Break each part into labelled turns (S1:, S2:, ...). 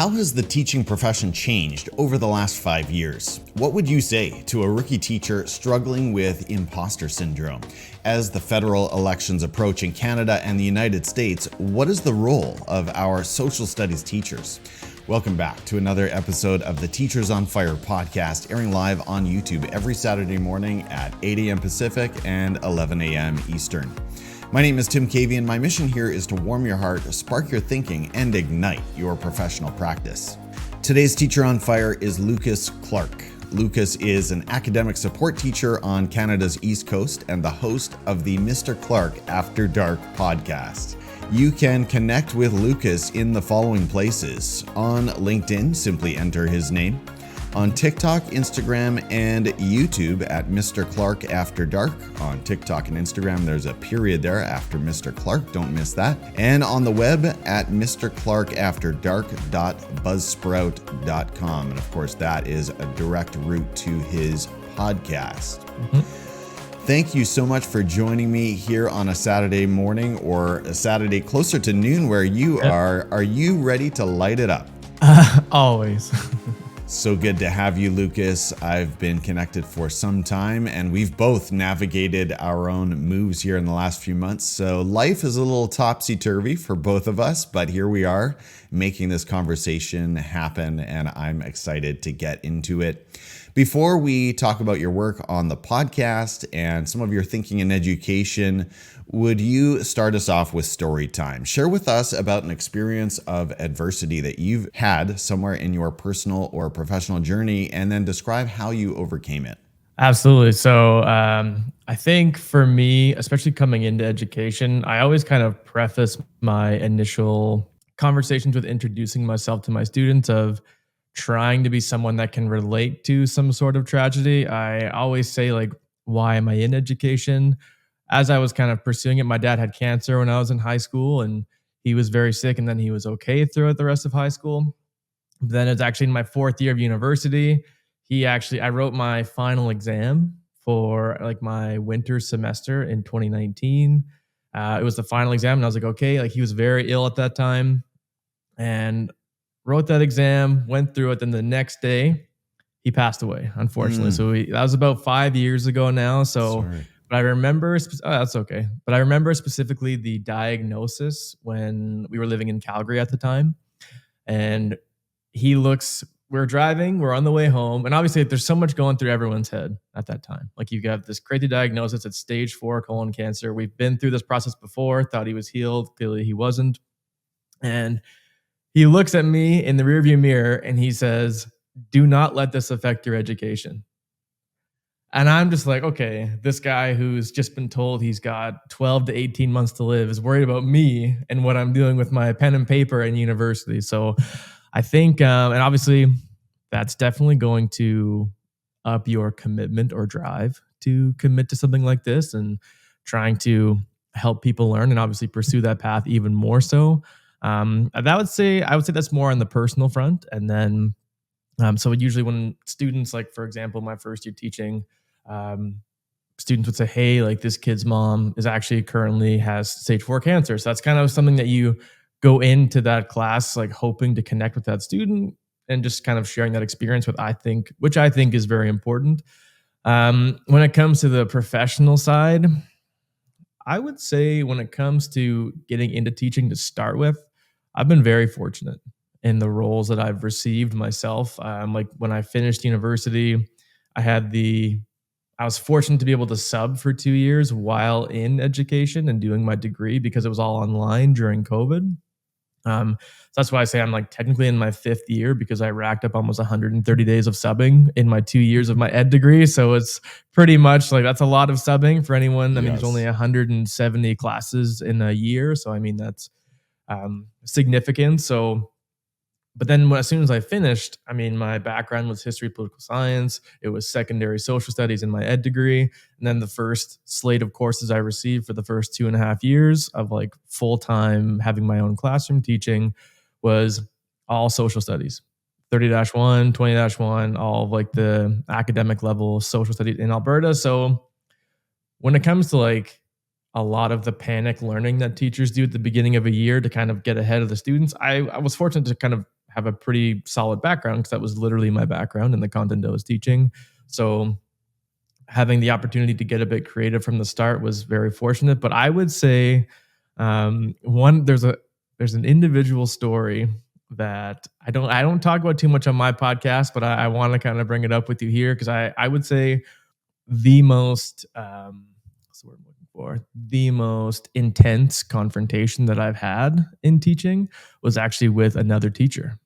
S1: How has the teaching profession changed over the last 5 years? What would you say to a rookie teacher struggling with imposter syndrome? As the federal elections approach in Canada and the United States, what is the role of our social studies teachers? Welcome back to another episode of the Teachers on Fire podcast, airing live on YouTube every Saturday morning at 8 a.m. Pacific and 11 a.m. Eastern. My name is Tim Cavey, and my mission here is to warm your heart, spark your thinking, and ignite your professional practice. Today's Teacher on Fire is Lucas Clarke. Lucas is an academic support teacher on Canada's East Coast and the host of the Mr. Clarke After Dark podcast. You can connect with Lucas in the following places. On LinkedIn, simply enter his name. On TikTok, Instagram, and YouTube at Mr. Clarke After Dark. On TikTok and Instagram, there's a period there after Mr. Clarke. Don't miss that. And on the web at mrclarkeafterdark.buzzsprout.com. And of course, that is a direct route to his podcast. Thank you so much for joining me here on a Saturday morning or a Saturday closer to noon where you are. Are you ready to light it up?
S2: Always.
S1: So good to have you, Lucas. I've been connected for some time, and we've both navigated our own moves here in the last few months. So life is a little topsy-turvy for both of us, but here we are making this conversation happen, and I'm excited to get into it. Before we talk about your work on the podcast and some of your thinking in education, would you start us off with story time? Share with us about an experience of adversity that you've had somewhere in your personal or professional journey, and then describe how you overcame it.
S2: Absolutely. So I think for me, especially coming into education, I always kind of preface my initial conversations with introducing myself to my students of trying to be someone that can relate to some sort of tragedy. I always say, like, why am I in education? As I was kind of pursuing it, my dad had cancer when I was in high school, and he was very sick, and then he was okay throughout the rest of high school. Then it's actually in my fourth year of university. I wrote my final exam for like my winter semester in 2019. It was the final exam, and I was like, okay, like he was very ill at that time, and wrote that exam, went through it. Then the next day, he passed away, unfortunately. So that was about 5 years ago now. So,
S1: Sorry.
S2: but I remember, that's okay. But I remember specifically the diagnosis when we were living in Calgary at the time. And we're driving, we're on the way home. And obviously there's so much going through everyone's head at that time. Like, you have this crazy diagnosis, it's stage 4 colon cancer. We've been through this process before, thought he was healed. Clearly he wasn't. And he looks at me in the rearview mirror and he says, "Do not let this affect your education." And I'm just like, okay, this guy who's just been told he's got 12 to 18 months to live is worried about me and what I'm doing with my pen and paper in university. So I think, and obviously that's definitely going to up your commitment or drive to commit to something like this and trying to help people learn and obviously pursue that path even more so. I would say that's more on the personal front. And then, so usually when students, like, for example, my first year teaching, students would say, hey, like, this kid's mom is actually currently has stage 4 cancer. So that's kind of something that you go into that class, like, hoping to connect with that student and just kind of sharing that experience which I think is very important. When it comes to the professional side, I would say when it comes to getting into teaching to start with, I've been very fortunate in the roles that I've received myself. Like, when I finished university, I was fortunate to be able to sub for 2 years while in education and doing my degree because it was all online during COVID. So that's why I say I'm, like, technically in my 5th year, because I racked up almost 130 days of subbing in my 2 years of my ed degree. So it's pretty much like, that's a lot of subbing for anyone. I mean, there's only 170 classes in a year. So, I mean, that's significant. So, but then as soon as I finished, I mean, my background was history, political science. It was secondary social studies in my ed degree. And then the first slate of courses I received for the first 2.5 years of, like, full-time having my own classroom teaching was all social studies, 30-1, 20-1, all of, like, the academic level social studies in Alberta. So when it comes to, like, a lot of the panic learning that teachers do at the beginning of a year to kind of get ahead of the students, I was fortunate to kind of have a pretty solid background because that was literally my background in the content I was teaching. So having the opportunity to get a bit creative from the start was very fortunate. But I would say one there's an individual story that I don't talk about too much on my podcast, but I want to kind of bring it up with you here because I would say the most what's the word I'm looking for? The most intense confrontation that I've had in teaching was actually with another teacher.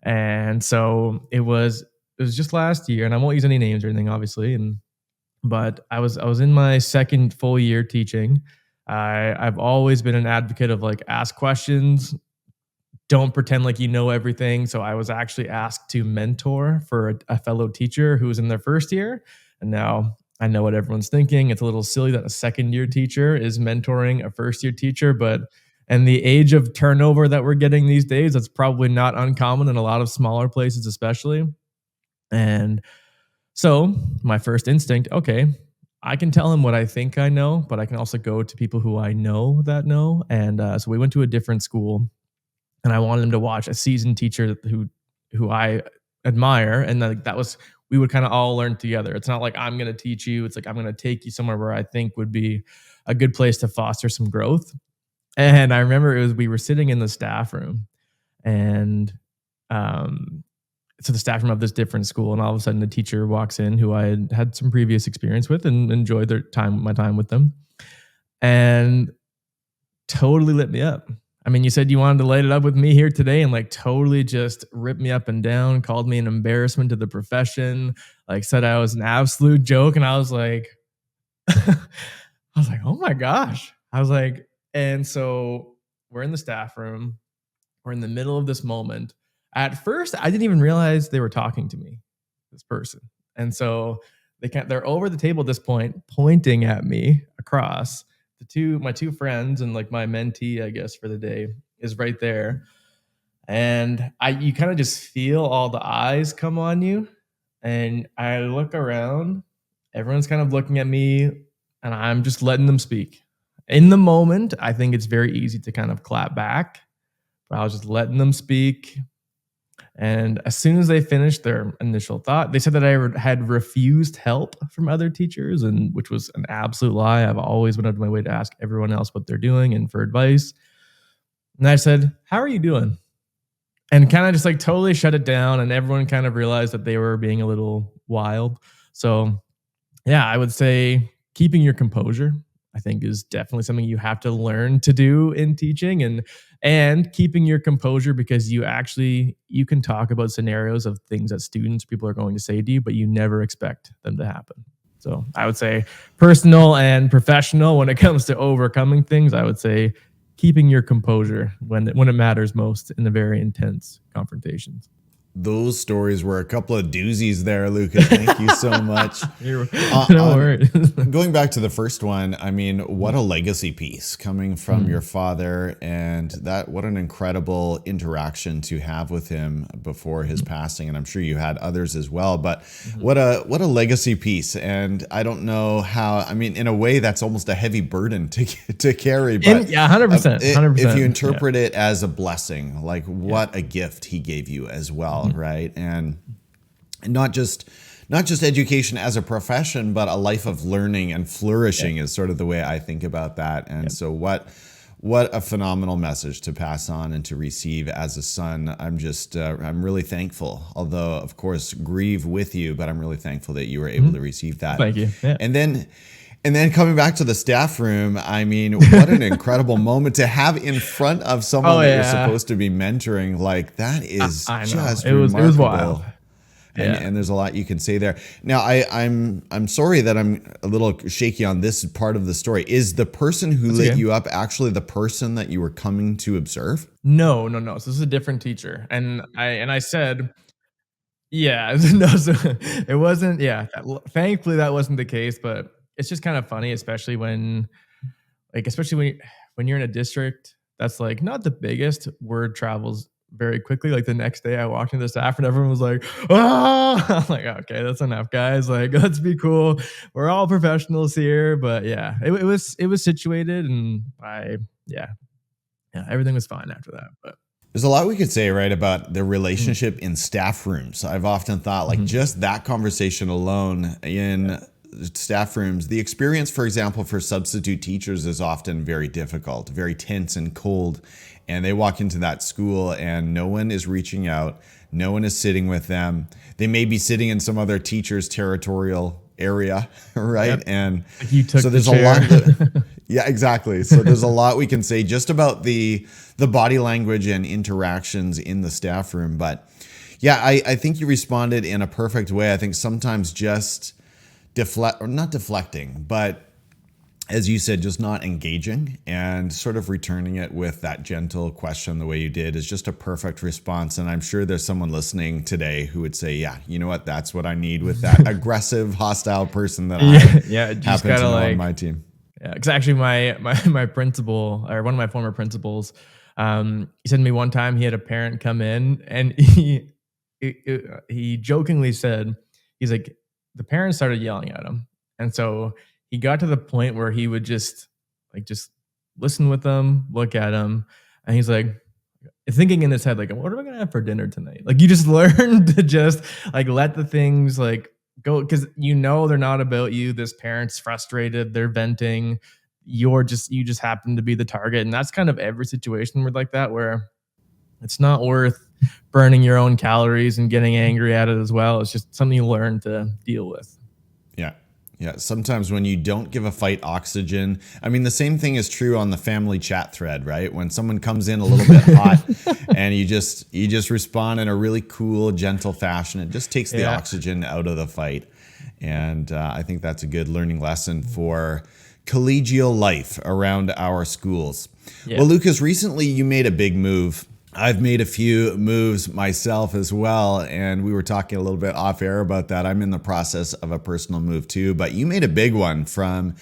S2: And so it was just last year, and I won't use any names or anything, obviously. But I was in my second full year teaching. I've always been an advocate of like ask questions, don't pretend like you know everything. So I was actually asked to mentor for a fellow teacher who was in their first year. And now I know what everyone's thinking. It's a little silly that a second year teacher is mentoring a first year teacher, but and the age of turnover that we're getting these days, that's probably not uncommon in a lot of smaller places, especially. And so my first instinct, okay, I can tell him what I think I know, but I can also go to people who I know that know. And so we went to a different school, and I wanted him to watch a seasoned teacher who I admire, and that was we would kind of all learn together. It's not like I'm going to teach you; it's like I'm going to take you somewhere where I think would be a good place to foster some growth. And I remember we were sitting in the staff room, and um, so the staff room of this different school, and all of a sudden the teacher walks in who I had some previous experience with and enjoyed my time with them, and totally lit me up. I mean, you said you wanted to light it up with me here today, and like totally just ripped me up and down, called me an embarrassment to the profession, like said I was an absolute joke, and I was like, oh my gosh. I was like, and so we're in the staff room, we're in the middle of this moment. At first, I didn't even realize they were talking to me, this person. And so they're over the table at this point, pointing at me across. My two friends and like my mentee, I guess, for the day is right there. And you kind of just feel all the eyes come on you. And I look around, everyone's kind of looking at me, and I'm just letting them speak. In the moment, I think it's very easy to kind of clap back, but I was just letting them speak. And as soon as they finished their initial thought, they said that I had refused help from other teachers, and which was an absolute lie. I've always went out of my way to ask everyone else what they're doing and for advice. And I said, "How are you doing?" And kind of just like totally shut it down. And everyone kind of realized that they were being a little wild. So yeah, I would say keeping your composure, I think, is definitely something you have to learn to do in teaching, and keeping your composure because you can talk about scenarios of things that people are going to say to you, but you never expect them to happen. So I would say personal and professional when it comes to overcoming things, I would say keeping your composure when it matters most in the very intense confrontations.
S1: Those stories were a couple of doozies there, Lucas. Thank you so much.
S2: No worries.
S1: Going back to the first one, I mean, what a legacy piece coming from your father, and what an incredible interaction to have with him before his passing. And I'm sure you had others as well, but what a legacy piece. And I don't know how, I mean, in a way that's almost a heavy burden to carry, but
S2: yeah, 100%.
S1: If you interpret it as a blessing, like what a gift he gave you as well. Right. And not just education as a profession, but a life of learning and flourishing is sort of the way I think about that. And so what a phenomenal message to pass on and to receive as a son. I'm really thankful, although of course grieve with you, but I'm really thankful that you were able to receive that.
S2: Thank you. Yeah.
S1: And then coming back to the staff room, I mean, what an incredible moment to have in front of someone that you're supposed to be mentoring. Like that is just remarkable. It was wild. And there's a lot you can say there. Now, I'm sorry that I'm a little shaky on this part of the story. Is the person who lit you up actually the person that you were coming to observe?
S2: No. So this is a different teacher, and I said, yeah, no, so it wasn't. Yeah, thankfully that wasn't the case, but it's just kind of funny, especially when you're in a district that's like not the biggest. Word travels very quickly. Like the next day I walked into the staff and everyone was like, "Ah!" I'm like, okay, that's enough, guys. Like, let's be cool. We're all professionals here. But yeah, it was situated, and everything was fine after that. But
S1: There's a lot we could say, right, about the relationship in staff rooms. I've often thought, like, just that conversation alone in staff rooms, the experience, for example, for substitute teachers is often very difficult, very tense and cold. And they walk into that school and no one is reaching out, no one is sitting with them. They may be sitting in some other teacher's territorial area, right?
S2: Yep.
S1: And
S2: Like you took
S1: so there's
S2: the
S1: a lot
S2: chair.
S1: that, yeah, exactly. So there's a lot we can say just about the body language and interactions in the staff room. But yeah, I think you responded in a perfect way. I think sometimes just deflect, or not deflecting, but as you said, just not engaging and sort of returning it with that gentle question the way you did is just a perfect response. And I'm sure there's someone listening today who would say, yeah, you know what, that's what I need with that aggressive, hostile person that
S2: Yeah,
S1: I
S2: just
S1: happen to
S2: gotta
S1: know
S2: like,
S1: on my team.
S2: yeah, because actually my principal, or one of my former principals, he said to me one time he had a parent come in and he jokingly said, he's like, the parents started yelling at him, and so he got to the point where he would just listen with them, look at them, and he's like thinking in his head like, what are we gonna have for dinner tonight? Like you just learn to just like let the things like go, because you know they're not about you. This parent's frustrated, they're venting. You just happen to be the target, and that's kind of every situation with like that where it's not worth burning your own calories and getting angry at it as well. It's just something you learn to deal with.
S1: Yeah. Yeah. Sometimes when you don't give a fight oxygen, I mean, the same thing is true on the family chat thread, right? When someone comes in a little bit hot and you just respond in a really cool, gentle fashion, it just takes the
S2: Yeah.
S1: oxygen out of the fight. And I think that's a good learning lesson for collegial life around our schools.
S2: Yeah.
S1: Well, Lucas, recently you made a big move. I've made a few moves myself as well, and we were talking a little bit off air about that. I'm in the process of a personal move too, but you made a big one from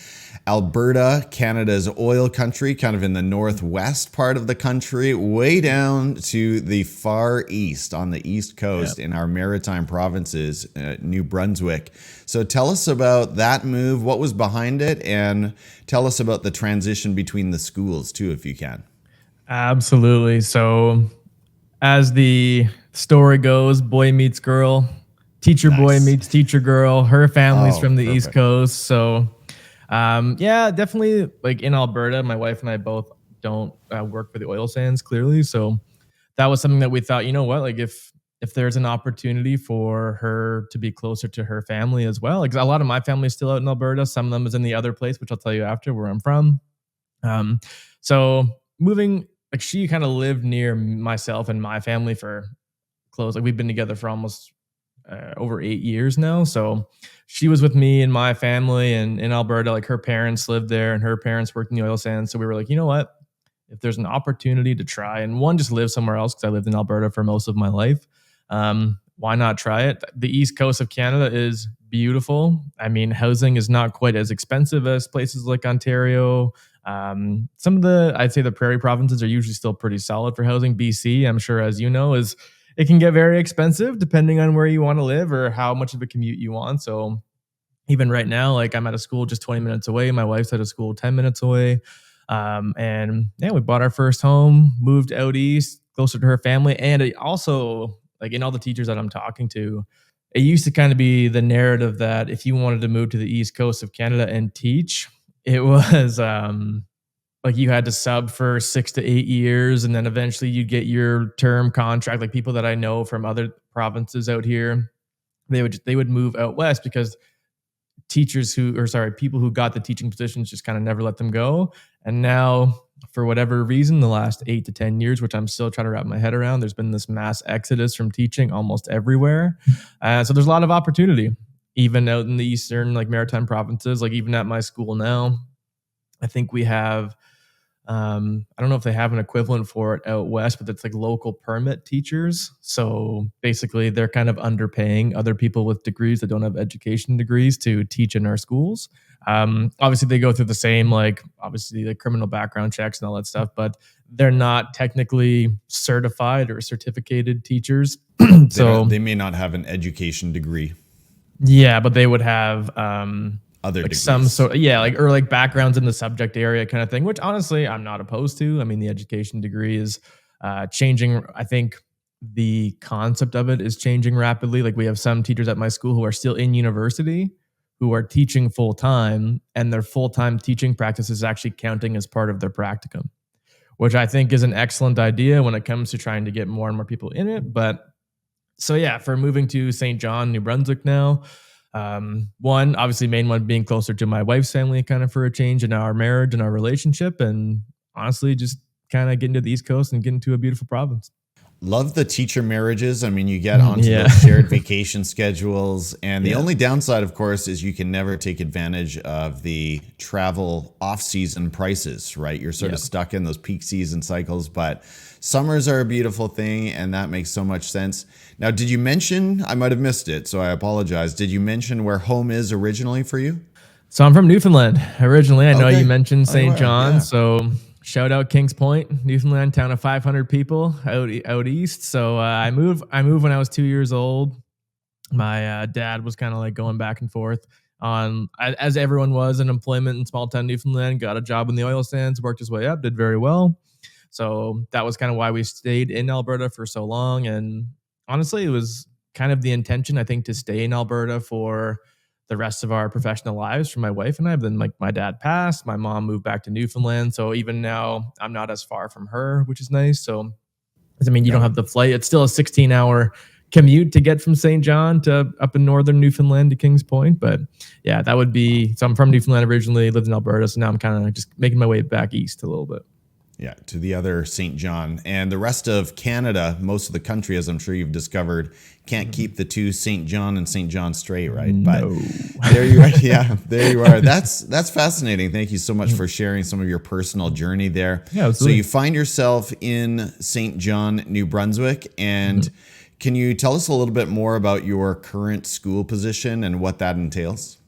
S1: Alberta, Canada's oil country, kind of in the northwest part of the country, way down to the far east on the east coast in our maritime provinces, New Brunswick. So tell us about that move, what was behind it, and tell us about the transition between the schools too, if you can.
S2: Absolutely. So, as the story goes, boy meets girl, teacher boy
S1: Nice.
S2: meets teacher girl. Her family's
S1: Oh,
S2: from the East
S1: perfect.
S2: Coast. So, yeah, definitely like in Alberta, my wife and I both don't work for the oil sands clearly. So, that was something that we thought, you know what, like if there's an opportunity for her to be closer to her family as well, like a lot of my family is still out in Alberta, some of them is in the other place, which I'll tell you after where I'm from. Um, so moving, like she kind of lived near myself and my family for close. Like we've been together for almost over 8 years now. So she was with me and my family and in Alberta. Like her parents lived there and her parents worked in the oil sands. So we were like, you know what? If there's an opportunity to try and one, just live somewhere else because I lived in Alberta for most of my life. Why not try it? The east coast of Canada is beautiful. I mean, housing is not quite as expensive as places like Ontario. Some of I'd say the prairie provinces are usually still pretty solid for housing. BC, I'm sure, as you know, it can get very expensive depending on where you want to live or how much of a commute you want. So even right now, like I'm at a school just 20 minutes away. My wife's at a school 10 minutes away. And yeah, we bought our first home, moved out east, closer to her family. And it also, like in all the teachers that I'm talking to, it used to kind of be the narrative that if you wanted to move to the east coast of Canada and teach, it was like you had to sub for 6 to 8 years, and then eventually you'd get your term contract. Like people that I know from other provinces out here, they would move out west because people who got the teaching positions just kind of never let them go. And now, for whatever reason, the last 8 to 10 years, which I'm still trying to wrap my head around, there's been this mass exodus from teaching almost everywhere. So there's a lot of opportunity, even out in the eastern, like maritime provinces. Like even at my school now, I think we have I don't know if they have an equivalent for it out west, but it's like local permit teachers. So basically, they're kind of underpaying other people with degrees that don't have education degrees to teach in our schools. Obviously, they go through the same, like, obviously, the criminal background checks and all that stuff, but they're not technically certified or certificated teachers. So,
S1: They may not have an education degree,
S2: yeah, but they would have
S1: other
S2: like some
S1: degrees.
S2: sort, yeah, like or like backgrounds in the subject area kind of thing, which honestly I'm not opposed to. I mean, the education degree is changing. I think the concept of it is changing rapidly. Like we have some teachers at my school who are still in university who are teaching full time, and their full time teaching practice is actually counting as part of their practicum, which I think is an excellent idea when it comes to trying to get more and more people in it. But so yeah, for moving to St. John, New Brunswick now, one, obviously main one being closer to my wife's family, kind of for a change in our marriage and our relationship. And honestly, just kind of getting to the East Coast and getting to a beautiful province.
S1: Love the teacher marriages. I mean, you get onto
S2: Yeah.
S1: those shared vacation schedules. And the
S2: Yeah.
S1: only downside, of course, is you can never take advantage of the travel off-season prices, right? You're sort of
S2: Yeah.
S1: stuck in those peak season cycles. But summers are a beautiful thing, and that makes so much sense. Now, did you mention, I might have missed it, so I apologize. Did you mention where home is originally for you?
S2: So I'm from Newfoundland originally. I know
S1: Okay.
S2: you mentioned
S1: Oh, you
S2: St.
S1: are,
S2: John.
S1: yeah.
S2: So shout out Kings Point, Newfoundland, town of 500 people out east. So I moved when I was 2 years old. My dad was kind of like going back and forth on, as everyone was, in employment in small town Newfoundland. Got a job in the oil sands, worked his way up, did very well. So that was kind of why we stayed in Alberta for so long. And honestly, it was kind of the intention, I think, to stay in Alberta for the rest of our professional lives for my wife and I. But then, like, my dad passed, my mom moved back to Newfoundland. So even now, I'm not as far from her, which is nice. So, I mean, you don't
S1: Yeah.
S2: have the flight. It's still a 16-hour commute to get from St. John to up in northern Newfoundland to Kings Point. But yeah, that would be, so I'm from Newfoundland originally, lived in Alberta. So now I'm kind of just making my way back east a little bit.
S1: Yeah, to the other St. John. And the rest of Canada, most of the country, as I'm sure you've discovered, can't keep the two St. John and St. John straight, right?
S2: No.
S1: But there you are. Yeah, there you are. That's fascinating. Thank you so much for sharing some of your personal journey there.
S2: Yeah,
S1: so
S2: absolutely.
S1: you find yourself in St. John, New Brunswick. And can you tell us a little bit more about your current school position and what that entails?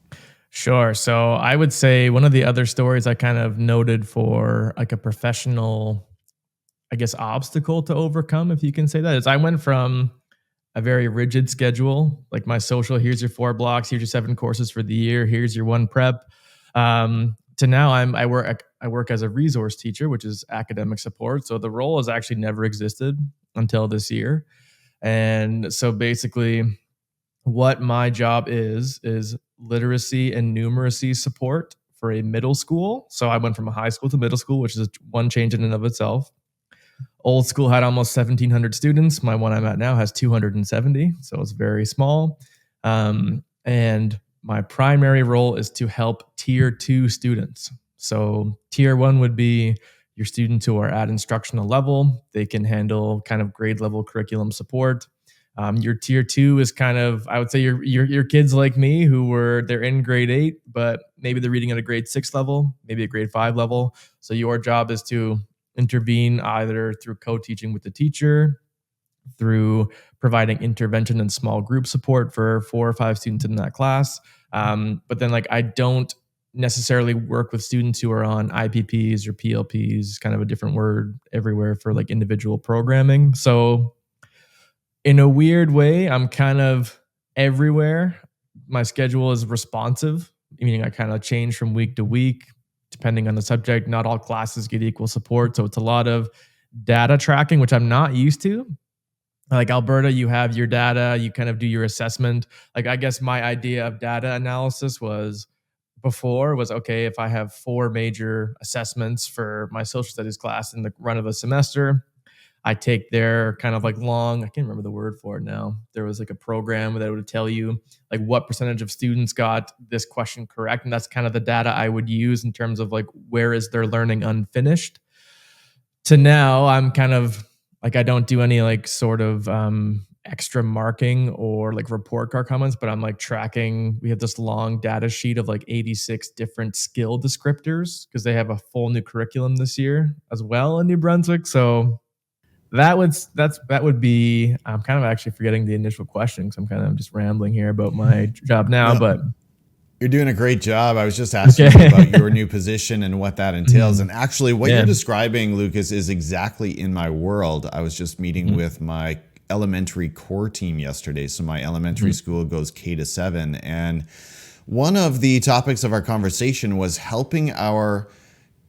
S2: Sure. So I would say one of the other stories I kind of noted for like a professional, I guess, obstacle to overcome, if you can say that, is I went from a very rigid schedule, like my social, here's your 4 blocks, here's your 7 courses for the year, here's your 1 prep, to now I work as a resource teacher, which is academic support. So the role has actually never existed until this year. And so basically, what my job is literacy and numeracy support for a middle school. So I went from a high school to middle school, which is one change in and of itself. Old school had almost 1,700 students. My one I'm at now has 270, so it's very small. And my primary role is to help tier 2 students. So tier 1 would be your students who are at instructional level. They can handle kind of grade level curriculum support. Your tier 2 is kind of, I would say, your kids like me they're in grade 8, but maybe they're reading at a grade 6 level, maybe a grade 5 level. So your job is to intervene either through co-teaching with the teacher, through providing intervention and small group support for 4 or 5 students in that class. But then, like, I don't necessarily work with students who are on IPPs or PLPs, kind of a different word everywhere for like individual programming. So in a weird way, I'm kind of everywhere. My schedule is responsive, meaning I kind of change from week to week, depending on the subject. Not all classes get equal support. So it's a lot of data tracking, which I'm not used to. Like Alberta, you have your data, you kind of do your assessment. Like, I guess my idea of data analysis was okay, if I have 4 major assessments for my social studies class in the run of a semester, I take their kind of like long, I can't remember the word for it now. There was like a program that would tell you like what percentage of students got this question correct. And that's kind of the data I would use in terms of like, where is their learning unfinished? To now, I'm kind of like, I don't do any like sort of extra marking or like report card comments, but I'm like tracking. We have this long data sheet of like 86 different skill descriptors because they have a full new curriculum this year as well in New Brunswick. So that would be, I'm kind of actually forgetting the initial question because I'm kind of just rambling here about my job now,
S1: No,
S2: but
S1: you're doing a great job. I was just asking
S2: Okay.
S1: you about your new position and what that entails. And actually, what
S2: Yeah.
S1: you're describing, Lucas, is exactly in my world. I was just meeting with my elementary core team yesterday. So my elementary school goes K-7. And one of the topics of our conversation was helping our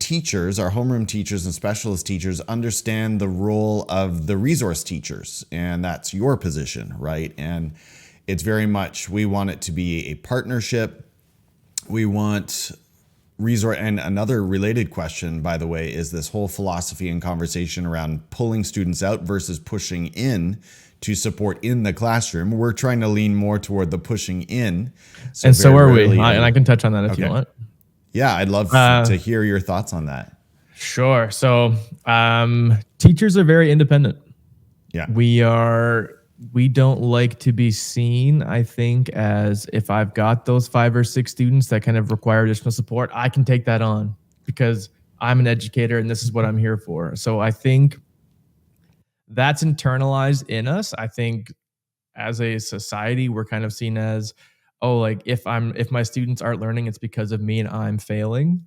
S1: teachers, our homeroom teachers and specialist teachers, understand the role of the resource teachers, and that's your position, right? And it's very much, we want it to be a partnership. We want resource. And another related question, by the way, is this whole philosophy and conversation around pulling students out versus pushing in to support in the classroom. We're trying to lean more toward the pushing in.
S2: And so are we. And I can touch on that if you want.
S1: Yeah, I'd love to hear your thoughts on that.
S2: Sure. So teachers are very independent.
S1: Yeah.
S2: We don't like to be seen, I think, as if I've got those 5 or 6 students that kind of require additional support, I can take that on because I'm an educator and this is what I'm here for. So I think that's internalized in us. I think as a society, we're kind of seen as, oh, like if my students aren't learning, it's because of me and I'm failing.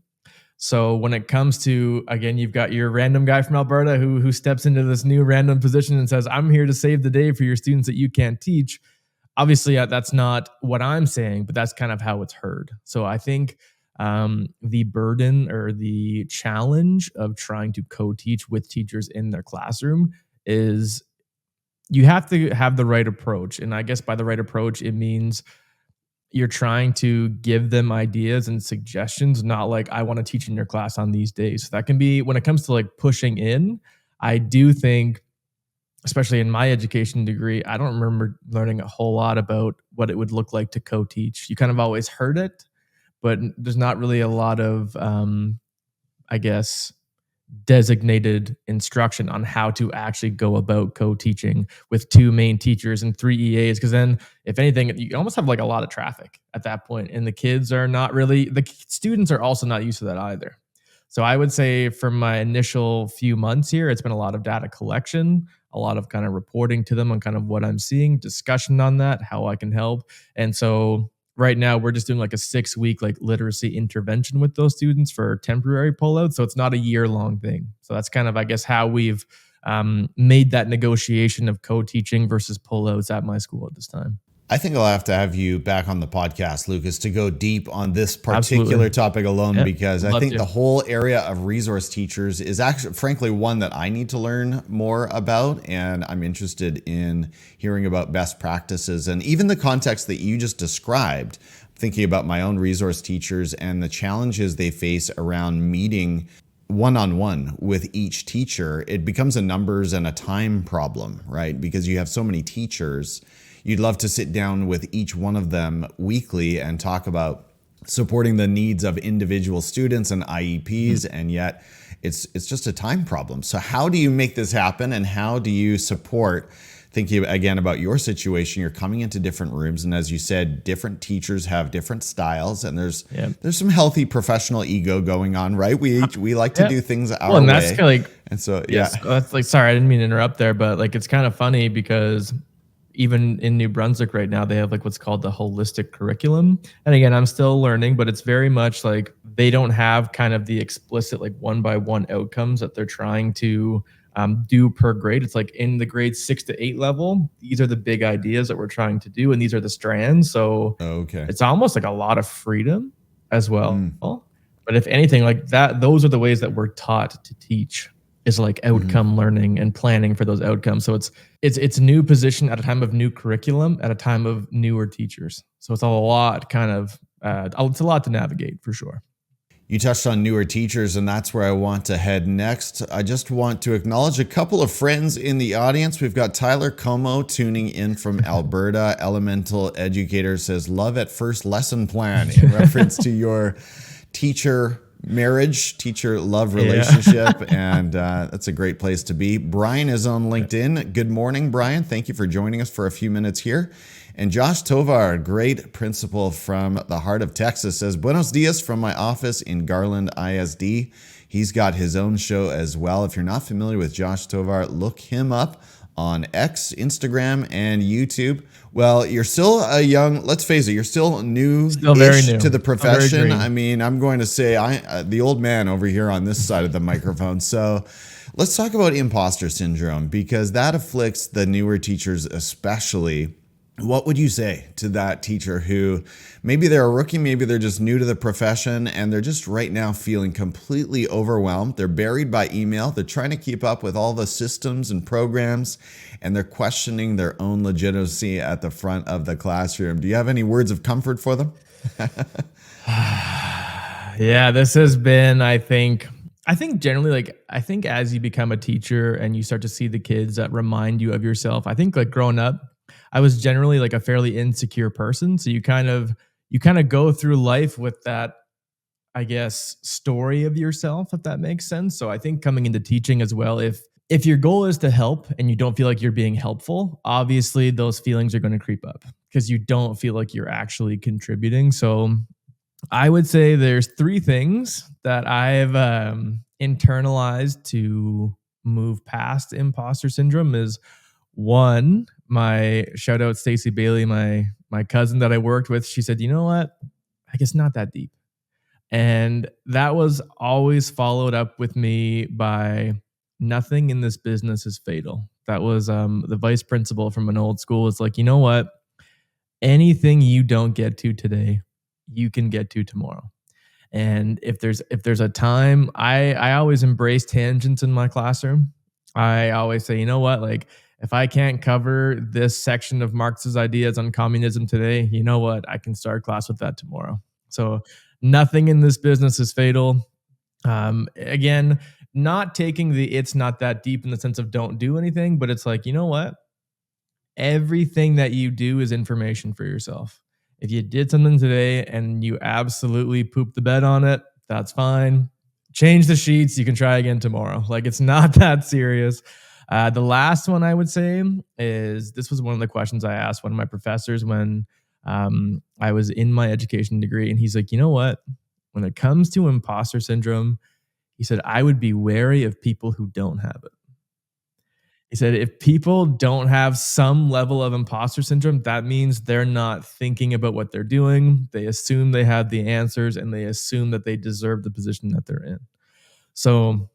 S2: So when it comes to, again, you've got your random guy from Alberta who steps into this new random position and says, I'm here to save the day for your students that you can't teach. Obviously, that's not what I'm saying, but that's kind of how it's heard. So I think the burden or the challenge of trying to co-teach with teachers in their classroom is you have to have the right approach. And I guess by the right approach, it means you're trying to give them ideas and suggestions, not like, I want to teach in your class on these days. So that can be, when it comes to like pushing in, I do think, especially in my education degree, I don't remember learning a whole lot about what it would look like to co-teach. You kind of always heard it, but there's not really a lot of, I guess, designated instruction on how to actually go about co-teaching with 2 main teachers and 3 EAs. Because then, if anything, you almost have like a lot of traffic at that point, and the students are also not used to that either. So I would say for my initial few months here, it's been a lot of data collection, a lot of kind of reporting to them on kind of what I'm seeing, discussion on that, how I can help. And so right now we're just doing like a 6-week like literacy intervention with those students for temporary pullout. So it's not a year-long thing. So that's kind of, I guess, how we've made that negotiation of co-teaching versus pullouts at my school at this time.
S1: I think I'll have to have you back on the podcast, Lucas, to go deep on this particular topic alone, because I think the whole area of resource teachers is actually, frankly, one that I need to learn more about. And I'm interested in hearing about best practices and even the context that you just described, thinking about my own resource teachers and the challenges they face around meeting one-on-one with each teacher. It becomes a numbers and a time problem, right? Because you have so many teachers. You'd love to sit down with each one of them weekly and talk about supporting the needs of individual students and IEPs, and yet it's just a time problem. So how do you make this happen, and how do you support, thinking again about your situation, you're coming into different rooms, and as you said, different teachers have different styles, and there's some healthy professional ego going on, right? We like to do things our way.
S2: And that's kind of like,
S1: and so
S2: that's like, sorry, I didn't mean to interrupt there, but like it's kind of funny because even in New Brunswick right now, they have like what's called the holistic curriculum. And again, I'm still learning, but it's very much like they don't have kind of the explicit like 1-by-1 outcomes that they're trying to do per grade. It's like in the grades 6 to 8 level, these are the big ideas that we're trying to do, and these are the strands. So it's almost like a lot of freedom as well. But if anything, like that, those are the ways that we're taught to teach, is like outcome learning and planning for those outcomes. So it's new position at a time of new curriculum at a time of newer teachers. So it's a lot it's a lot to navigate for sure.
S1: You touched on newer teachers, and that's where I want to head next. I just want to acknowledge a couple of friends in the audience. We've got Tyler Como tuning in from Alberta. Elemental Educator says, love at first lesson plan, in reference to your teacher love relationship. And that's a great place to be. Brian is on LinkedIn. Good morning, Brian. Thank you for joining us for a few minutes here. And Josh Tovar, great principal from the heart of Texas, says, buenos dias from my office in Garland ISD. He's got his own show as well. If you're not familiar with Josh Tovar, look him up on X, Instagram, and YouTube. Well, you're still let's face it, you're still very new to the profession. I mean, I'm going to say the old man over here on this side of the microphone. So let's talk about imposter syndrome, because that afflicts the newer teachers especially. What would you say to that teacher who maybe they're a rookie, maybe they're just new to the profession, and they're just right now feeling completely overwhelmed? They're buried by email. They're trying to keep up with all the systems and programs, and they're questioning their own legitimacy at the front of the classroom. Do you have any words of comfort for them?
S2: Yeah, this has been, I think generally, like, I think as you become a teacher and you start to see the kids that remind you of yourself, I think like growing up, I was generally like a fairly insecure person. So you kind of go through life with that, I guess, story of yourself, if that makes sense. So I think coming into teaching as well, if your goal is to help and you don't feel like you're being helpful, obviously those feelings are going to creep up because you don't feel like you're actually contributing. So I would say there's three things that I've internalized to move past imposter syndrome. Is one, my shout out Stacey Bailey, my cousin that I worked with. She said, "You know what? I guess not that deep." And that was always followed up with me by nothing in this business is fatal. That was the vice principal from an old school. It's like, you know what? Anything you don't get to today, you can get to tomorrow. And if there's a time, I always embrace tangents in my classroom. I always say, you know what, like if I can't cover this section of Marx's ideas on communism today, you know what, I can start class with that tomorrow. So nothing in this business is fatal. Again, not taking the it's not that deep in the sense of don't do anything, but it's like, you know what, everything that you do is information for yourself. If you did something today and you absolutely pooped the bed on it, that's fine. Change the sheets. You can try again tomorrow. Like it's not that serious. The last one I would say is this was one of the questions I asked one of my professors when I was in my education degree. And he's like, you know what? When it comes to imposter syndrome, he said, I would be wary of people who don't have it. He said, if people don't have some level of imposter syndrome, that means they're not thinking about what they're doing. They assume they have the answers and they assume that they deserve the position that they're in. So,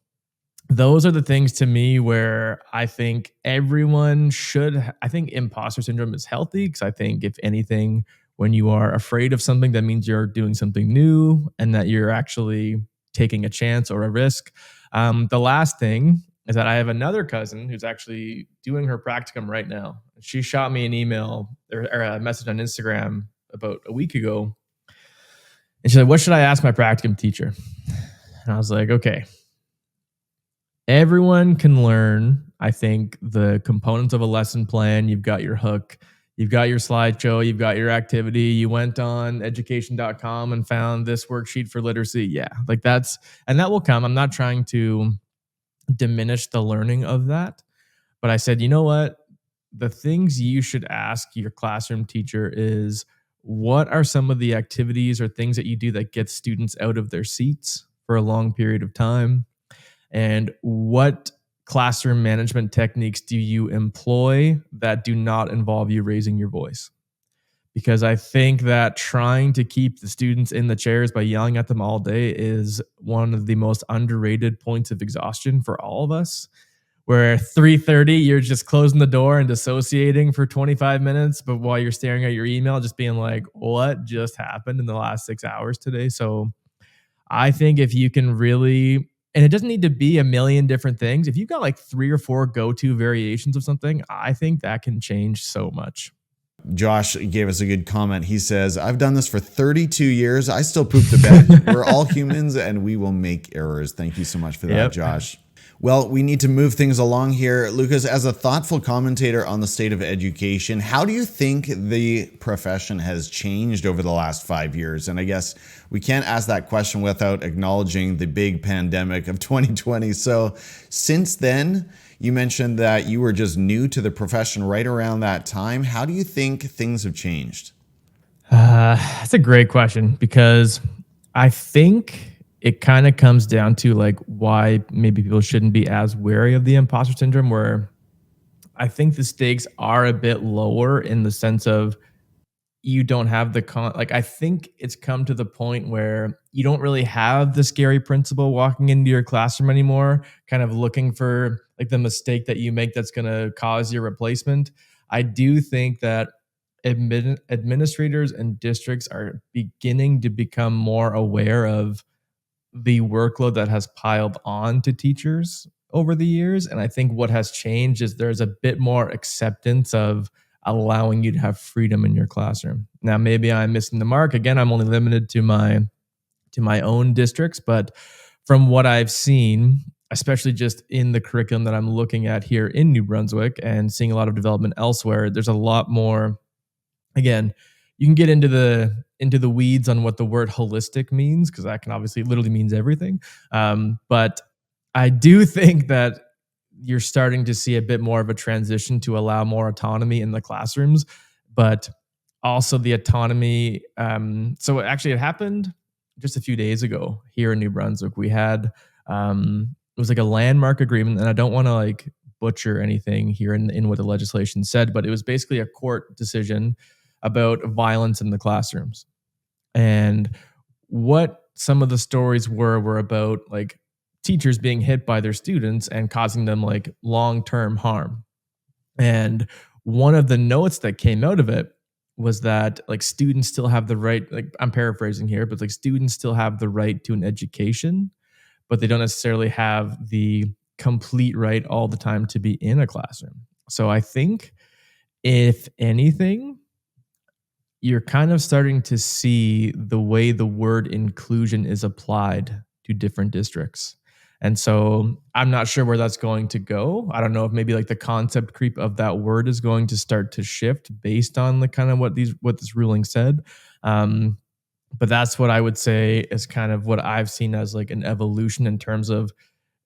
S2: those are the things to me where I think everyone should. I think imposter syndrome is healthy because I think, if anything, when you are afraid of something, that means you're doing something new and that you're actually taking a chance or a risk. The last thing is that I have another cousin who's actually doing her practicum right now. She shot me an email or a message on Instagram about a week ago. And she said, what should I ask my practicum teacher? And I was like, okay, everyone can learn, I think, the components of a lesson plan. You've got your hook, you've got your slideshow, you've got your activity. You went on education.com and found this worksheet for literacy. Yeah, like and that will come. I'm not trying to diminish the learning of that. But I said, you know what? The things you should ask your classroom teacher is, what are some of the activities or things that you do that get students out of their seats for a long period of time? And what classroom management techniques do you employ that do not involve you raising your voice? Because I think that trying to keep the students in the chairs by yelling at them all day is one of the most underrated points of exhaustion for all of us. Where 3:30, you're just closing the door and dissociating for 25 minutes, but while you're staring at your email, just being like, what just happened in the last 6 hours today? So I think if you can really, and it doesn't need to be a million different things. If you've got like three or four go-to variations of something, I think that can change so much.
S1: Josh gave us a good comment. He says, I've done this for 32 years. I still poop the bed. We're all humans and we will make errors. Thank you so much for that,
S2: Yep.
S1: Josh. Well, we need to move things along here. Lucas, as a thoughtful commentator on the state of education, how do you think the profession has changed over the last 5 years? And I guess we can't ask that question without acknowledging the big pandemic of 2020. So since then, you mentioned that you were just new to the profession right around that time. How do you think things have changed?
S2: That's a great question because I think it kind of comes down to like why maybe people shouldn't be as wary of the imposter syndrome, where I think the stakes are a bit lower in the sense of you don't have like I think it's come to the point where you don't really have the scary principal walking into your classroom anymore, kind of looking for like the mistake that you make that's going to cause your replacement. I do think that administrators and districts are beginning to become more aware of the workload that has piled on to teachers over the years. And I think what has changed is there's a bit more acceptance of allowing you to have freedom in your classroom. Now, maybe I'm missing the mark. Again, I'm only limited to my own districts, but from what I've seen, especially just in the curriculum that I'm looking at here in New Brunswick and seeing a lot of development elsewhere, there's a lot more. Again, you can get into the weeds on what the word holistic means because that can obviously literally means everything. But I do think that you're starting to see a bit more of a transition to allow more autonomy in the classrooms, but also the autonomy. So actually, it happened just a few days ago here in New Brunswick. We had it was like a landmark agreement, and I don't want to like butcher anything here in what the legislation said, but it was basically a court decision about violence in the classrooms. And what some of the stories were about like teachers being hit by their students and causing them like long-term harm. And one of the notes that came out of it was that like students still have the right, like I'm paraphrasing here, but like students still have the right to an education, but they don't necessarily have the complete right all the time to be in a classroom. So I think if anything, you're kind of starting to see the way the word inclusion is applied to different districts. And so I'm not sure where that's going to go. I don't know if maybe like the concept creep of that word is going to start to shift based on the kind of what this ruling said. Um, but that's what I would say is kind of what I've seen as like an evolution in terms of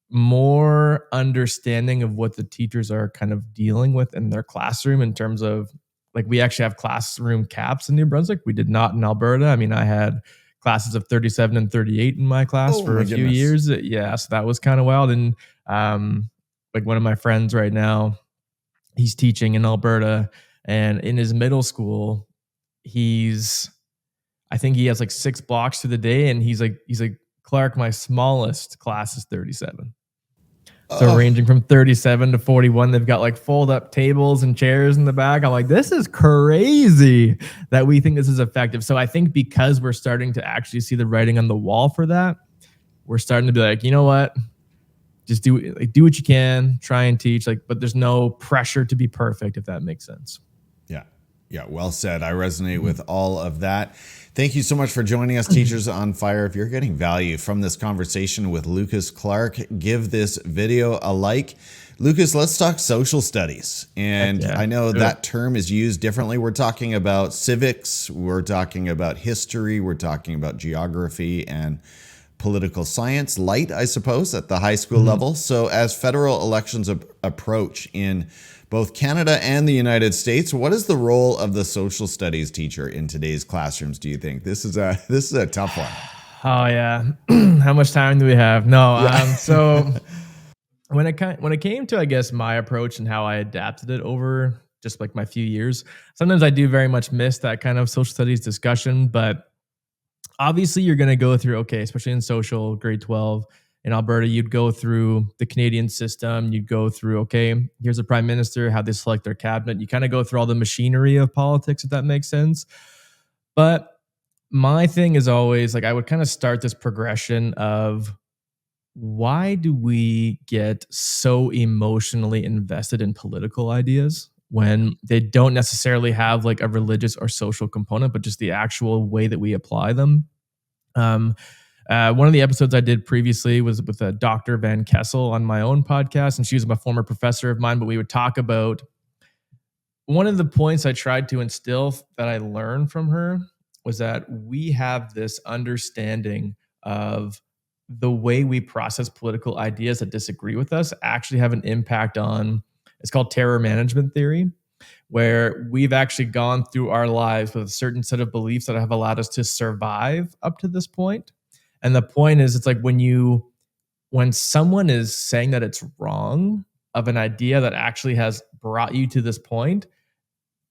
S2: more understanding of what the teachers are kind of dealing with in their classroom in terms of like we actually have classroom caps in New Brunswick. We did not in Alberta. I mean, I had classes of 37 and 38 in my class
S1: Oh
S2: for
S1: my
S2: a few
S1: goodness.
S2: years. Yeah, so that was kind of wild. And like one of my friends right now, he's teaching in Alberta, and in his middle school, he's I think he has like 6 blocks through the day, and he's like Clarke, my smallest class is 37. So
S1: Oh,
S2: ranging from 37 to 41, they've got like fold up tables and chairs in the back. I'm like, this is crazy that we think this is effective. So I think because we're starting to actually see the writing on the wall for that, we're starting to be like, you know what? Just do what you can, try and teach. Like, but there's no pressure to be perfect, if that makes sense.
S1: yeah. Yeah, well said. I resonate with all of that. Thank you so much for joining us, Teachers on Fire. If you're getting value from this conversation with Lucas Clarke, give this video a like. Lucas, let's talk social studies. And
S2: Yeah,
S1: I know that term is used differently. We're talking about civics, we're talking about history, we're talking about geography and political science, light, I suppose, at the high school level. So as federal elections approach in both Canada and the United States, what is the role of the social studies teacher in today's classrooms, do you think? This is a tough one.
S2: Oh yeah. How much time do we have? No. So when it came to I guess my approach and how I adapted it over just like my few years, sometimes I do very much miss that kind of social studies discussion. But obviously, you're going to go through especially in social grade 12 in Alberta, you'd go through the Canadian system. You'd go through here's a prime minister, how they select their cabinet. You kind of go through all the machinery of politics, if that makes sense. But my thing is always like I would kind of start this progression of why do we get so emotionally invested in political ideas when they don't necessarily have like a religious or social component, but just the actual way that we apply them? Um, one of the episodes I did previously was with Dr. Van Kessel on my own podcast, and she was a former professor of mine. But we would talk about one of the points I tried to instill that I learned from her was that we have this understanding of the way we process political ideas that disagree with us actually have an impact on it's called terror management theory, where we've actually gone through our lives with a certain set of beliefs that have allowed us to survive up to this point. And the point is it's like when someone is saying that it's wrong of an idea that actually has brought you to this point,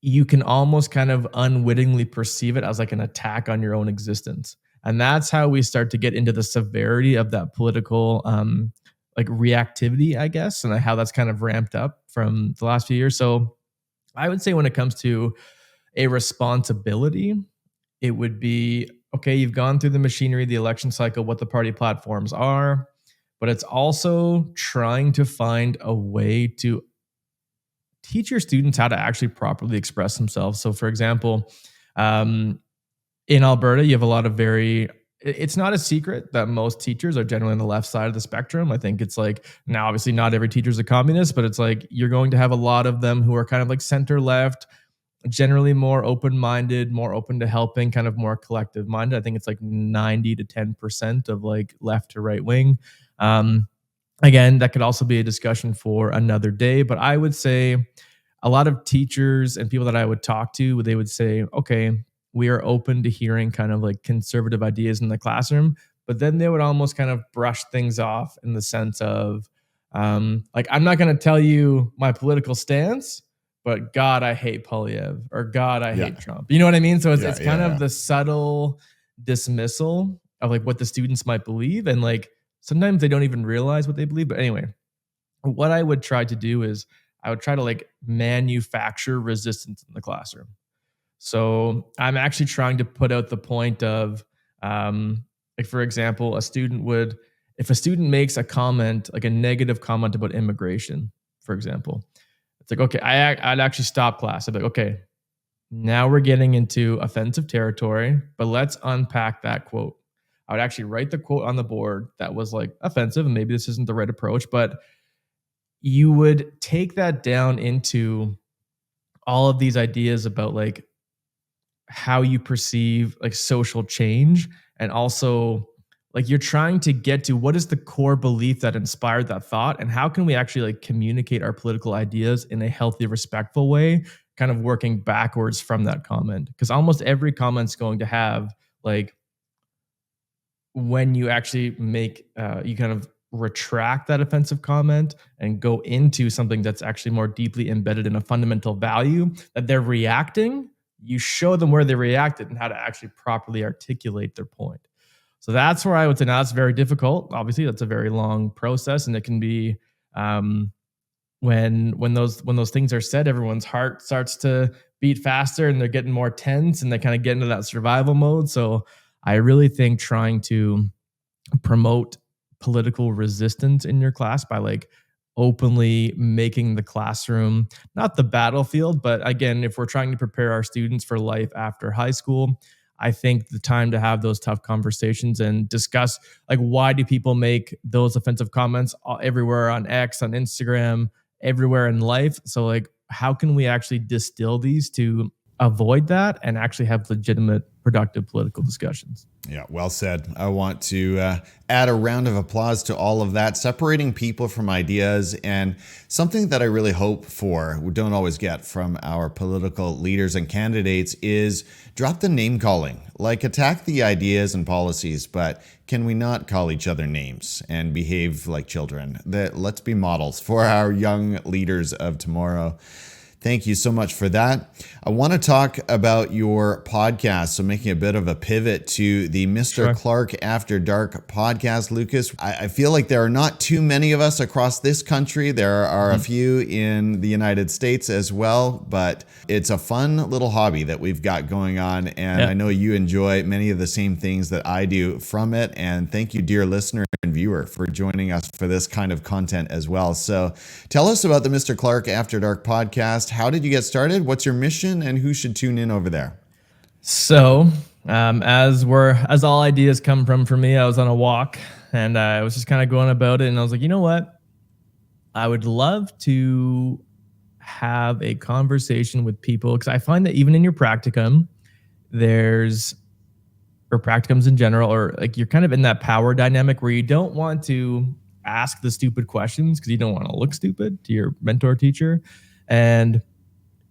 S2: you can almost kind of unwittingly perceive it as like an attack on your own existence. And that's how we start to get into the severity of that political like reactivity, I guess, and how that's kind of ramped up from the last few years. So I would say when it comes to a responsibility, it would be, okay, you've gone through the machinery, the election cycle, what the party platforms are, but it's also trying to find a way to teach your students how to actually properly express themselves. So, for example, um, in Alberta, you have a lot of it's not a secret that most teachers are generally on the left side of the spectrum. I think it's like, now obviously not every teacher is a communist, but it's like you're going to have a lot of them who are kind of like center left, generally more open-minded, more open to helping, kind of more collective minded. I think it's like 90 to 10% of like left to right wing. Again, that could also be a discussion for another day, but I would say a lot of teachers and people that I would talk to, they would say, okay, we are open to hearing kind of like conservative ideas in the classroom, but then they would almost kind of brush things off in the sense of, like, I'm not going to tell you my political stance, but God, I hate Polyev, or God, I hate Trump. You know what I mean? So it's kind of the subtle dismissal of like what the students might believe. And like, sometimes they don't even realize what they believe. But anyway, what I would try to do is I would try to like manufacture resistance in the classroom. So I'm actually trying to put out the point of, like, for example, if a student makes a comment, like a negative comment about immigration, for example, it's like, okay, I'd actually stop class. I'd be like, okay, now we're getting into offensive territory, but let's unpack that quote. I would actually write the quote on the board that was like offensive, and maybe this isn't the right approach, but you would take that down into all of these ideas about like how you perceive like social change, and also like you're trying to get to what is the core belief that inspired that thought, and how can we actually like communicate our political ideas in a healthy, respectful way, kind of working backwards from that comment, because almost every comment's going to have like, when you actually make you kind of retract that offensive comment and go into something that's actually more deeply embedded in a fundamental value that they're reacting, you show them where they reacted and how to actually properly articulate their point. So that's where I would say, now that's very difficult. Obviously, that's a very long process, and it can be, when those things are said, everyone's heart starts to beat faster and they're getting more tense and they kind of get into that survival mode. So I really think trying to promote political resistance in your class by like openly making the classroom not the battlefield, but again, if we're trying to prepare our students for life after high school, I think the time to have those tough conversations and discuss like, why do people make those offensive comments everywhere on X, on Instagram, everywhere in life. So like, how can we actually distill these to avoid that and actually have legitimate, productive political discussions?
S1: Yeah, well said. I want to add a round of applause to all of that, separating people from ideas, and something that I really hope for, we don't always get from our political leaders and candidates, is drop the name calling. Like, attack the ideas and policies, but can we not call each other names and behave like children? Let's be models for our young leaders of tomorrow. Thank you so much for that. I want to talk about your podcast. So making a bit of a pivot to the Mr. Clarke After Dark podcast, Lucas. I feel like there are not too many of us across this country. There are a few in the United States as well, but it's a fun little hobby that we've got going on. And I know you enjoy many of the same things that I do from it. And thank you, dear listener and viewer, for joining us for this kind of content as well. So tell us about the Mr. Clarke After Dark podcast. How did you get started? What's your mission, and who should tune in over there?
S2: So, as all ideas come from for me, I was on a walk and I was just kind of going about it, and I was like, you know what? I would love to have a conversation with people, because I find that even in your practicum, or practicums in general, or like you're kind of in that power dynamic where you don't want to ask the stupid questions because you don't want to look stupid to your mentor teacher. And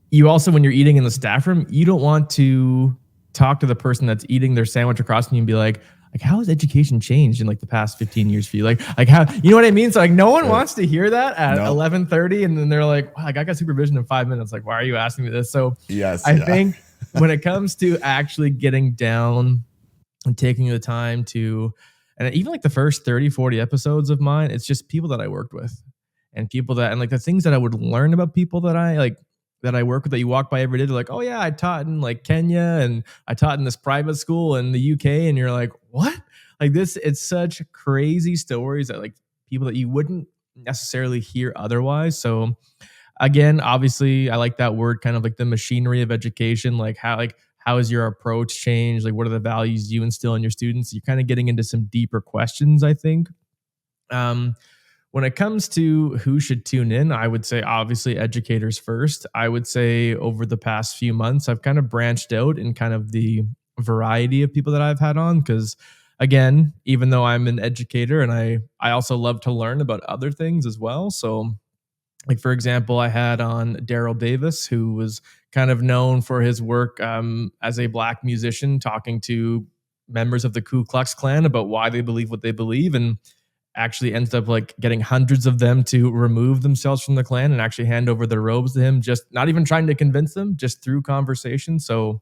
S2: you also, when you're eating in the staff room, you don't want to talk to the person that's eating their sandwich across from you and be like, how has education changed in like the past 15 years for you? Like how, you know what I mean? So like, no one wants to hear that at 11:30, and then they're like, wow, I got supervision in 5 minutes. Like, why are you asking me this? So I think when it comes to actually getting down and taking the time to, and even like the first 30, 40 episodes of mine, it's just people that I worked with and people that, and like the things that I would learn about people that I like, that I work with that you walk by every day. They're like, oh yeah, I taught in like Kenya and I taught in this private school in the UK. And you're like, what? Like this, it's such crazy stories that like people that you wouldn't necessarily hear otherwise. So again, obviously I like that word, kind of like the machinery of education. Like how has your approach changed? Like what are the values you instill in your students? You're kind of getting into some deeper questions, I think. Um, when it comes to who should tune in, I would say obviously educators first. I would say over the past few months, I've kind of branched out in kind of the variety of people that I've had on because again, even though I'm an educator and I also love to learn about other things as well. So like for example, I had on Daryl Davis, who was kind of known for his work as a black musician, talking to members of the Ku Klux Klan about why they believe what they believe, and actually ends up like getting hundreds of them to remove themselves from the Klan and actually hand over their robes to him, just not even trying to convince them, just through conversation. So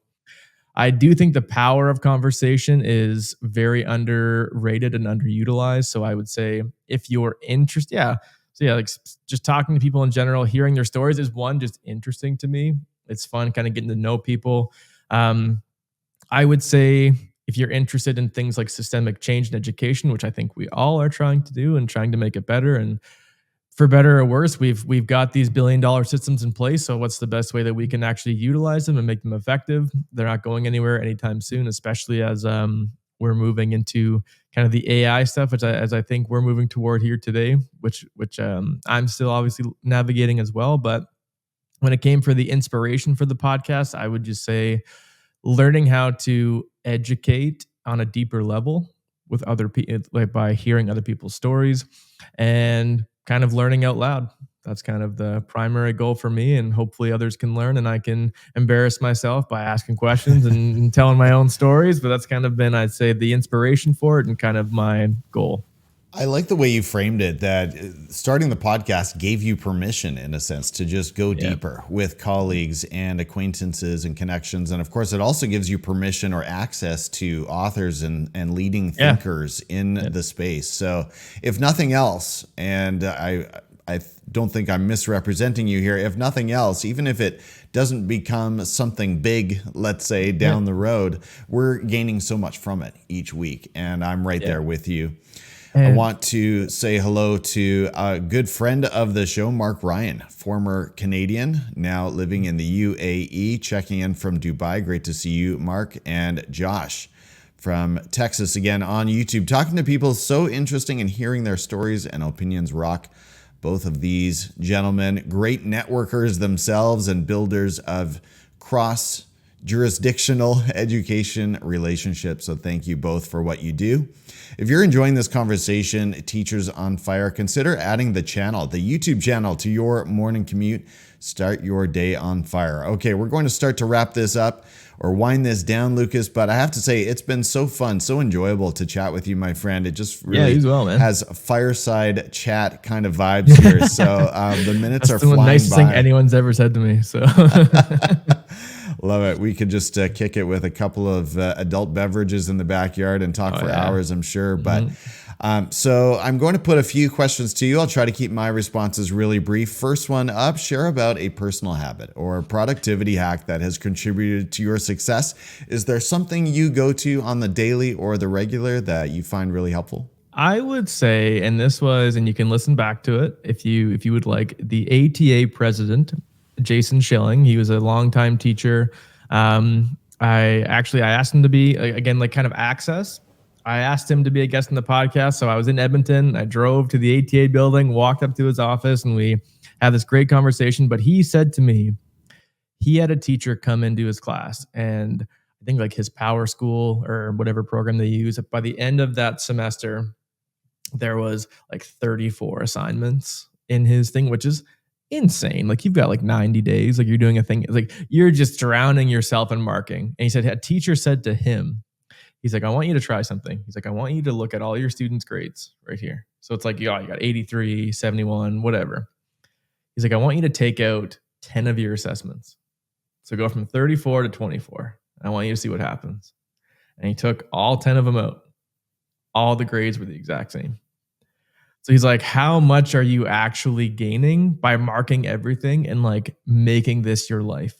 S2: I do think the power of conversation is very underrated and underutilized. So I would say if you're interested, yeah. So yeah, like just talking to people in general, hearing their stories is one, just interesting to me. It's fun kind of getting to know people. Um, I would say if you're interested in things like systemic change in education, which I think we all are trying to do and trying to make it better, and for better or worse, we've got these billion-dollar systems in place. So what's the best way that we can actually utilize them and make them effective? They're not going anywhere anytime soon, especially as we're moving into kind of the AI stuff, which as I think we're moving toward here today, which I'm still obviously navigating as well. But when it came for the inspiration for the podcast, I would just say learning how to educate on a deeper level with other people, like by hearing other people's stories and kind of learning out loud. That's kind of the primary goal for me, and hopefully others can learn and I can embarrass myself by asking questions and telling my own stories. But that's kind of been, I'd say, the inspiration for it and kind of my goal.
S1: I like the way you framed it, that starting the podcast gave you permission, in a sense, to just go deeper with colleagues and acquaintances and connections. And of course, it also gives you permission or access to authors and leading thinkers in the space. So if nothing else, and I don't think I'm misrepresenting you here, if nothing else, even if it doesn't become something big, let's say down the road, we're gaining so much from it each week. And I'm right there with you. I want to say hello to a good friend of the show, Mark Ryan, former Canadian, now living in the UAE, checking in from Dubai. Great to see you, Mark. And Josh from Texas, again on YouTube, talking to people so interesting and hearing their stories and opinions rock. Both of these gentlemen, great networkers themselves and builders of cross-jurisdictional education relationships. So thank you both for what you do. If you're enjoying this conversation, Teachers on Fire, consider adding the YouTube channel to your morning commute. Start your day on fire. Okay, we're going to start to wrap this up or wind this down, Lucas, but I have to say it's been so fun, so enjoyable to chat with you, my friend. It just really has fireside chat kind of vibes here. So the minutes are flying by. That's the nicest thing
S2: anyone's ever said to me. So
S1: love it. We could just kick it with a couple of adult beverages in the backyard and talk for hours, I'm sure. But so I'm going to put a few questions to you. I'll try to keep my responses really brief. First one up, share about a personal habit or productivity hack that has contributed to your success. Is there something you go to on the daily or the regular that you find really helpful?
S2: I would say, and you can listen back to it if you would like, the ATA president, Jason Schilling. He was a longtime teacher. I asked him to be, again, like kind of access. I asked him to be a guest in the podcast. So I was in Edmonton. I drove to the ATA building, walked up to his office, and we had this great conversation. But he said to me, he had a teacher come into his class, and I think like his power school or whatever program they use, by the end of that semester, there was like 34 assignments in his thing, which is insane. Like you've got like 90 days, like you're doing a thing, like you're just drowning yourself in marking. And he said, a teacher said to him, he's like, I want you to try something. He's like, I want you to look at all your students' grades right here. So it's like, you got 83, 71, whatever. He's like, I want you to take out 10 of your assessments. So go from 34 to 24. I want you to see what happens. And he took all 10 of them out. All the grades were the exact same. So he's like, how much are you actually gaining by marking everything and like making this your life?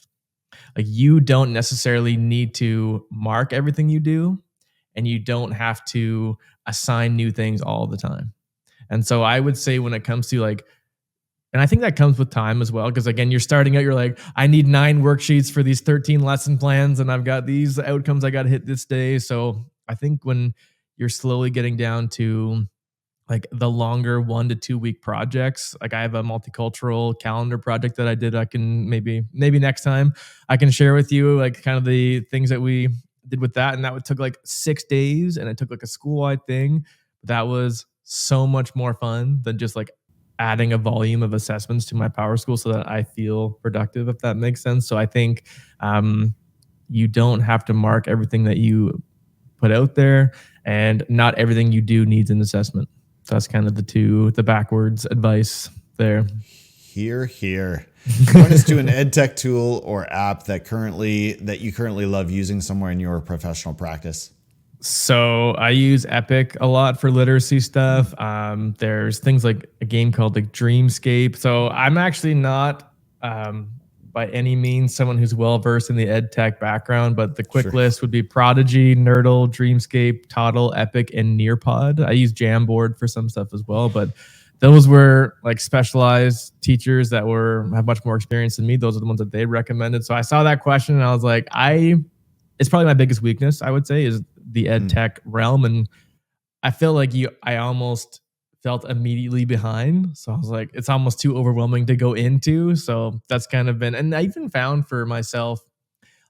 S2: Like you don't necessarily need to mark everything you do, and you don't have to assign new things all the time. And so I would say when it comes to like, and I think that comes with time as well. Because again, you're starting out, you're like, I need 9 worksheets for these 13 lesson plans, and I've got these outcomes I got to hit this day. So I think when you're slowly getting down to like the longer 1 to 2 week projects, like I have a multicultural calendar project that I did. I can maybe next time I can share with you like kind of the things that we did with that. And that would took like 6 days, and it took like a school-wide thing. That was so much more fun than just like adding a volume of assessments to my power school so that I feel productive, if that makes sense. So I think you don't have to mark everything that you put out there, and not everything you do needs an assessment. So that's kind of the backwards advice there.
S1: Here, here. Point us to an edtech tool or app that you currently love using somewhere in your professional practice.
S2: So I use Epic a lot for literacy stuff. There's things like a game called like Dreamscape. So I'm actually not by any means someone who's well versed in the ed tech background, but the quick list would be Prodigy, Nerdle, Dreamscape, Toddle, Epic, and Nearpod. I use Jamboard for some stuff as well, but those were like specialized teachers that have much more experience than me. Those are the ones that they recommended. So I saw that question and I was like, it's probably my biggest weakness, I would say, is the ed tech realm. And I feel like I almost felt immediately behind. So I was like, it's almost too overwhelming to go into. So that's kind of been, and I even found for myself,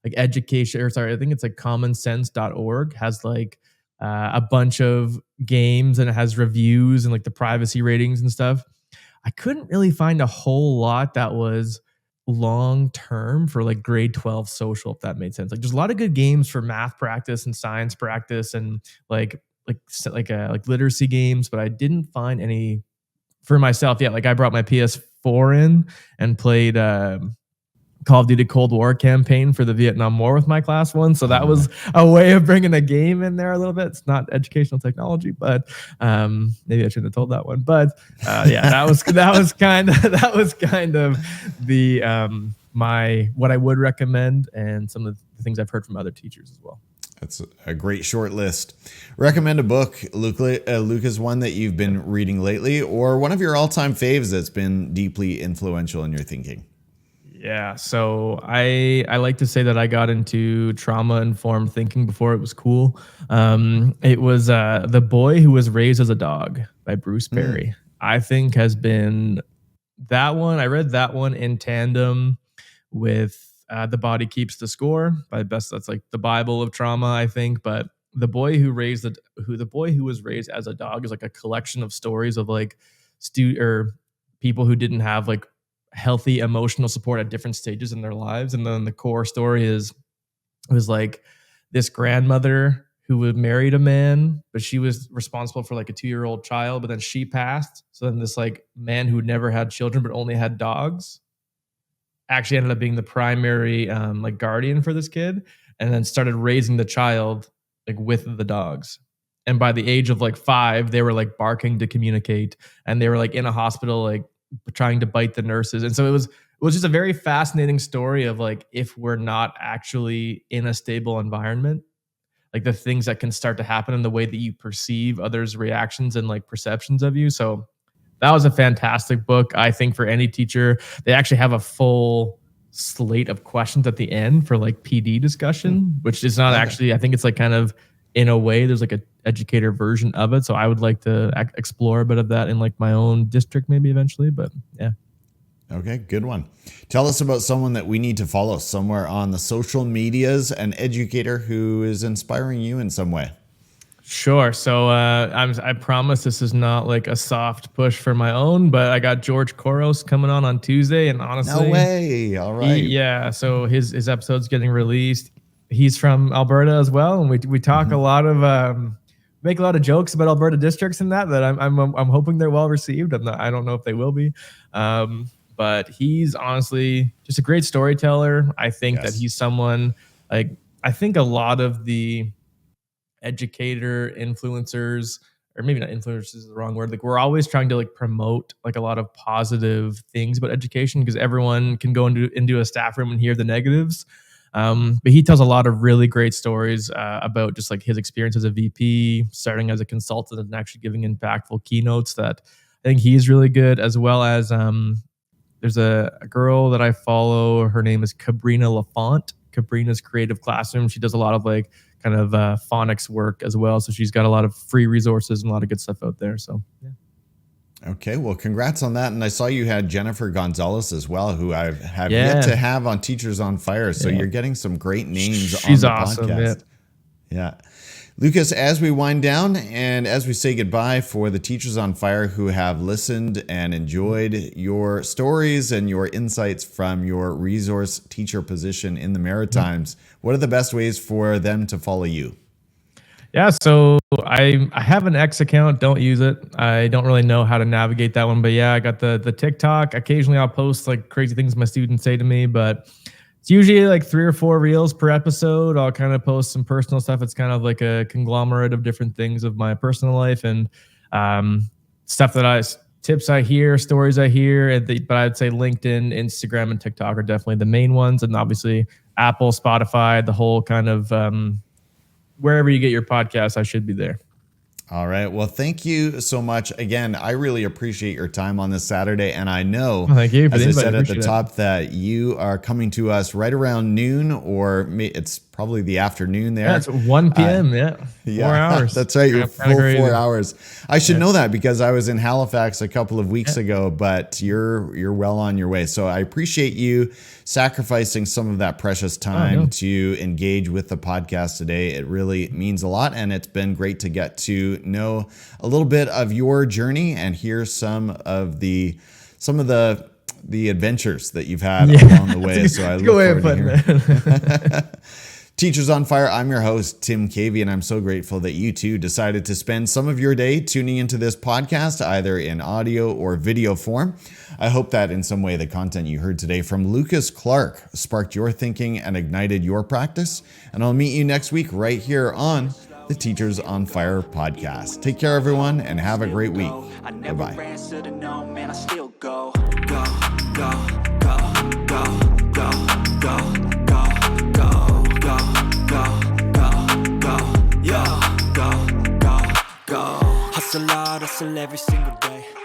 S2: like education, or sorry, I think it's like commonsense.org has like a bunch of games, and it has reviews and like the privacy ratings and stuff. I couldn't really find a whole lot that was long term for like grade 12 social, if that made sense. Like there's a lot of good games for math practice and science practice and like literacy games, but I didn't find any for myself yet. Like I brought my PS4 in and played Call of Duty Cold War campaign for the Vietnam War with my class one. So that was a way of bringing a game in there a little bit. It's not educational technology, but maybe I shouldn't have told that one. But yeah, that was kind of the what I would recommend, and some of the things I've heard from other teachers as well.
S1: That's a great short list. Recommend a book, Lucas, one that you've been reading lately, or one of your all-time faves that's been deeply influential in your thinking.
S2: Yeah, so I like to say that I got into trauma-informed thinking before it was cool. It was The Boy Who Was Raised as a Dog by Bruce Perry. I think has been that one. I read that one in tandem with The Body Keeps the Score by Best. That's like the Bible of trauma, I think. But The Boy Who Was Raised as a Dog is like a collection of stories of like people who didn't have like healthy emotional support at different stages in their lives. And then the core story it was like this grandmother who had married a man, but she was responsible for like a 2-year-old child, but then she passed. So then this like man who never had children but only had dogs actually ended up being the primary like guardian for this kid, and then started raising the child like with the dogs. And by the age of like 5, they were like barking to communicate, and they were like in a hospital like trying to bite the nurses. And so it was just a very fascinating story of like, if we're not actually in a stable environment, like the things that can start to happen in the way that you perceive others' reactions and like perceptions of you. So that was a fantastic book. I think for any teacher, they actually have a full slate of questions at the end for like PD discussion, which is not actually, I think it's like kind of in a way, there's like a educator version of it. So I would like to explore a bit of that in like my own district, maybe eventually, but yeah.
S1: Okay, good one. Tell us about someone that we need to follow somewhere on the social medias, an educator who is inspiring you in some way.
S2: Sure. So I promise this is not like a soft push for my own, but I got George Couros coming on Tuesday, and honestly,
S1: no way. All right.
S2: Yeah. So his episode's getting released. He's from Alberta as well, and we talk a lot of make a lot of jokes about Alberta districts and that I'm hoping they're well received. I don't know if they will be, but he's honestly just a great storyteller. I think that he's someone like, I think a lot of the educator influencers or maybe not influencers is the wrong word. Like we're always trying to like promote like a lot of positive things about education because everyone can go into a staff room and hear the negatives. But he tells a lot of really great stories about just like his experience as a VP, starting as a consultant and actually giving impactful keynotes that I think he's really good, as well as there's a girl that I follow. Her name is Cabrina Lafont. Cabrina's Creative Classroom. She does a lot of like kind of phonics work as well. So she's got a lot of free resources and a lot of good stuff out there. So yeah.
S1: Okay, well, congrats on that. And I saw you had Jennifer Gonzalez as well, who I have yet to have on Teachers on Fire. So you're getting some great names
S2: She's
S1: on the
S2: awesome,
S1: podcast. Yeah. Lucas, as we wind down and as we say goodbye for the Teachers on Fire who have listened and enjoyed your stories and your insights from your resource teacher position in the Maritimes, what are the best ways for them to follow you?
S2: Yeah, so I have an X account. Don't use it. I don't really know how to navigate that one. But yeah, I got the TikTok. Occasionally I'll post like crazy things my students say to me, but it's usually like 3 or 4 reels per episode. I'll kind of post some personal stuff. It's kind of like a conglomerate of different things of my personal life and stuff tips I hear, stories I hear. But I'd say LinkedIn, Instagram, and TikTok are definitely the main ones. And obviously Apple, Spotify, the whole kind of wherever you get your podcast, I should be there.
S1: All right. Well, thank you so much. Again, I really appreciate your time on this Saturday. And I know,
S2: thank you for
S1: as
S2: the
S1: I
S2: invite.
S1: said at the top, that you are coming to us right around noon, or it's probably the afternoon there.
S2: Yeah, it's 1 p.m. 4 hours.
S1: That's right. You're full 4 hours. I should know that because I was in Halifax a couple of weeks ago, but you're well on your way. So I appreciate you sacrificing some of that precious time to engage with the podcast today. It really means a lot. And it's been great to get to know a little bit of your journey and hear some of the adventures that you've had along the way. So I look forward to hearing. Teachers on Fire, I'm your host, Tim Cavey, and I'm so grateful that you too decided to spend some of your day tuning into this podcast, either in audio or video form. I hope that in some way the content you heard today from Lucas Clarke sparked your thinking and ignited your practice. And I'll meet you next week right here on the Teachers on Fire podcast. Take care, everyone, and have a great week. Bye-bye. Hustle hard, hustle every single day.